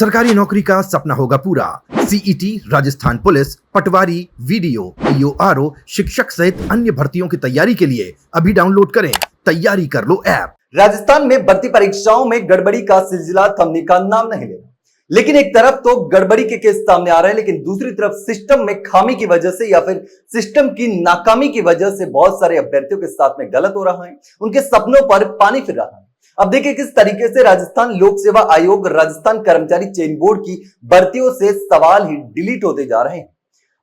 सरकारी नौकरी का सपना होगा पूरा। सीईटी, राजस्थान पुलिस, पटवारी, वीडियो, पीओआरओ, शिक्षक सहित अन्य भर्तियों की तैयारी के लिए अभी डाउनलोड करें तैयारी कर लो ऐप। राजस्थान में भर्ती परीक्षाओं में गड़बड़ी का सिलसिला थमने का नाम नहीं ले रहा। लेकिन एक तरफ तो गड़बड़ी के केस सामने आ रहे हैं, लेकिन दूसरी तरफ सिस्टम में खामी की वजह से या फिर सिस्टम की नाकामी की वजह से बहुत सारे अभ्यर्थियों के साथ में गलत हो रहा है, उनके सपनों पर पानी फिर रहा है। अब देखिए किस तरीके से राजस्थान लोक सेवा आयोग, राजस्थान कर्मचारी चयन बोर्ड की भर्तियों से सवाल ही डिलीट होते जा रहे हैं।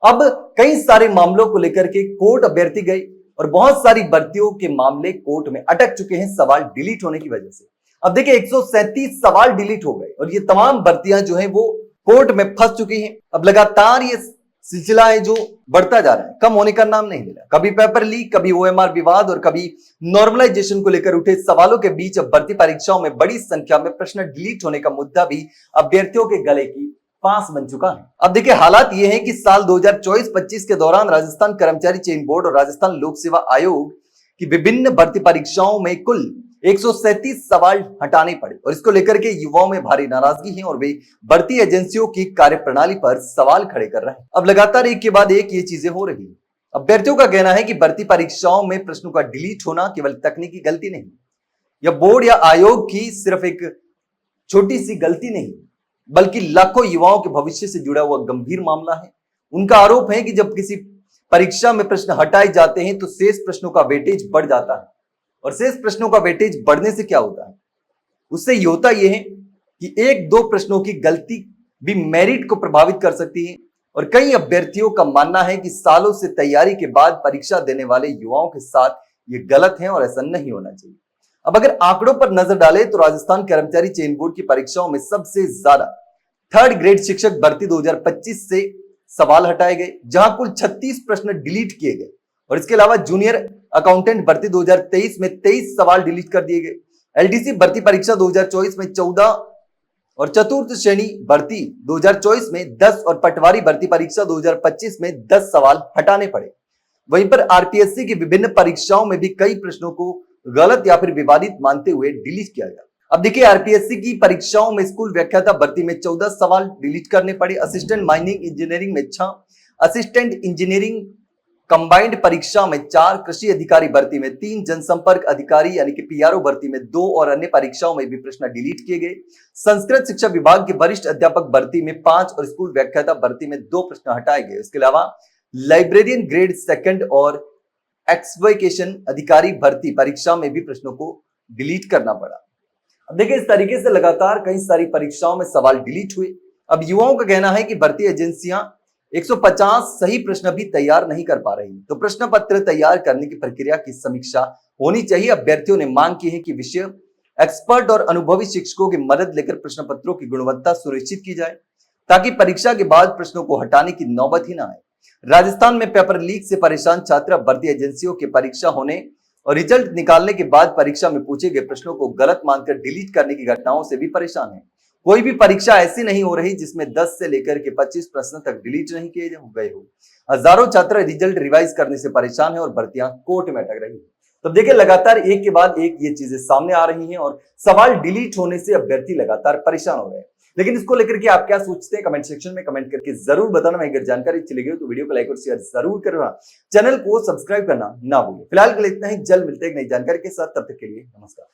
अब कई सारे मामलों को लेकर के कोर्ट अभ्यर्थी गए और बहुत सारी भर्तियों के मामले कोर्ट में अटक चुके हैं सवाल डिलीट होने की वजह से। अब देखिए 137 सवाल डिलीट हो गए और ये तमाम भर्तियां जो है वो कोर्ट में फंस चुकी हैं। अब लगातार ये सिलसिला है जो बढ़ता जा रहा है, कम होने का नाम नहीं ले रहा। कभी पेपर लीक, कभी ओएमआर विवाद और कभी नॉर्मलाइजेशन को लेकर उठे सवालों के बीच अब भर्ती परीक्षाओं में बड़ी संख्या में प्रश्न डिलीट होने का मुद्दा भी अभ्यर्थियों के गले की फांस बन चुका है। अब देखिए हालात ये है कि साल 2024-25 के दौरान राजस्थान कर्मचारी चयन बोर्ड और राजस्थान लोक सेवा आयोग की विभिन्न भर्ती परीक्षाओं में कुल 137 सवाल हटाने पड़े और इसको लेकर के युवाओं में भारी नाराजगी है और वे भर्ती एजेंसियों की कार्यप्रणाली पर सवाल खड़े कर रहे हैं। अब लगातार एक के बाद एक ये चीजें हो रही है। अभ्यर्थियों का कहना है कि भर्ती परीक्षाओं में प्रश्नों का डिलीट होना केवल तकनीकी गलती नहीं, या बोर्ड या आयोग की सिर्फ एक छोटी सी गलती नहीं, बल्कि लाखों युवाओं के भविष्य से जुड़ा हुआ गंभीर मामला है। उनका आरोप है कि जब किसी परीक्षा में प्रश्न हटाए जाते हैं तो शेष प्रश्नों का वेटेज बढ़ जाता है और शेष प्रश्नों का वेटेज बढ़ने से क्या होता है, उससे ये होता यह है कि एक दो प्रश्नों की गलती भी मेरिट को प्रभावित कर सकती है और कई अभ्यर्थियों का मानना है कि सालों से तैयारी के बाद परीक्षा देने वाले युवाओं के साथ ये गलत है और ऐसा नहीं होना चाहिए। अब अगर आंकड़ों पर नजर डाले तो राजस्थान कर्मचारी चयन बोर्ड की परीक्षाओं में सबसे ज्यादा थर्ड ग्रेड शिक्षक भर्ती 2025 से सवाल हटाए गए, जहां कुल 36 प्रश्न डिलीट किए गए और इसके अलावा जूनियर अकाउंटेंट भर्ती 2023 में 23 सवाल डिलीट कर दिए गए। एलडीसी भर्ती परीक्षा 2024 में 14 और चतुर्थ श्रेणी भर्ती 2024 में 10 और पटवारी भर्ती परीक्षा 2025 में 10 सवाल हटाने पड़े। वहीं पर आरपीएससी की विभिन्न परीक्षाओं में भी कई प्रश्नों को गलत या फिर विवादित मानते हुए डिलीट किया गया। अब देखिए आरपीएससी की परीक्षाओं में स्कूल व्याख्याता भर्ती में 14 सवाल डिलीट करने पड़े, असिस्टेंट माइनिंग इंजीनियरिंग में 6, असिस्टेंट इंजीनियरिंग कंबाइंड परीक्षा में 4, कृषि अधिकारी भर्ती में 3, जनसंपर्क अधिकारी यानी कि पीआरओ भर्ती में 2 और अन्य परीक्षाओं में भी प्रश्न डिलीट किए गए। संस्कृत शिक्षा विभाग के वरिष्ठ अध्यापक भर्ती में 5 और स्कूल व्याख्याता भर्ती में 2 प्रश्न हटाए गए। इसके अलावा लाइब्रेरियन ग्रेड 2 और एक्सवेकेशन अधिकारी भर्ती परीक्षा में भी प्रश्नों को डिलीट करना पड़ा। अब देखिए इस तरीके से लगातार कई सारी परीक्षाओं में सवाल डिलीट हुए। अब युवाओं का कहना है कि भर्ती एजेंसियां 150 सही प्रश्न भी तैयार नहीं कर पा रही, तो प्रश्न पत्र तैयार करने की प्रक्रिया की समीक्षा होनी चाहिए। अभ्यर्थियों ने मांग की है कि विषय एक्सपर्ट और अनुभवी शिक्षकों की मदद लेकर प्रश्न पत्रों की गुणवत्ता सुनिश्चित की जाए ताकि परीक्षा के बाद प्रश्नों को हटाने की नौबत ही ना आए। राजस्थान में पेपर लीक से परेशान छात्र भर्ती एजेंसियों के परीक्षा होने और रिजल्ट निकालने के बाद परीक्षा में पूछे गए प्रश्नों को गलत मानकर डिलीट करने की घटनाओं से भी परेशान है। कोई भी परीक्षा ऐसी नहीं हो रही जिसमें 10 से लेकर के 25 प्रश्न तक डिलीट नहीं किए गए हो। हजारों छात्र रिजल्ट रिवाइज करने से परेशान है और भर्तियां कोर्ट में अटक रही है। तो देखिए लगातार एक के बाद एक ये चीजें सामने आ रही हैं और सवाल डिलीट होने से अभ्यर्थी लगातार परेशान हो रहे हैं। लेकिन इसको लेकर के आप क्या सोचते हैं, कमेंट सेक्शन में कमेंट करके जरूर बताना। अगर जानकारी अच्छी लगी हो तो वीडियो को लाइक और शेयर जरूर करना, चैनल को सब्सक्राइब करना ना भूलिए। फिलहाल के लिए इतना ही, जल्द मिलते हैं एक नई जानकारी के साथ, तब तक के लिए नमस्कार।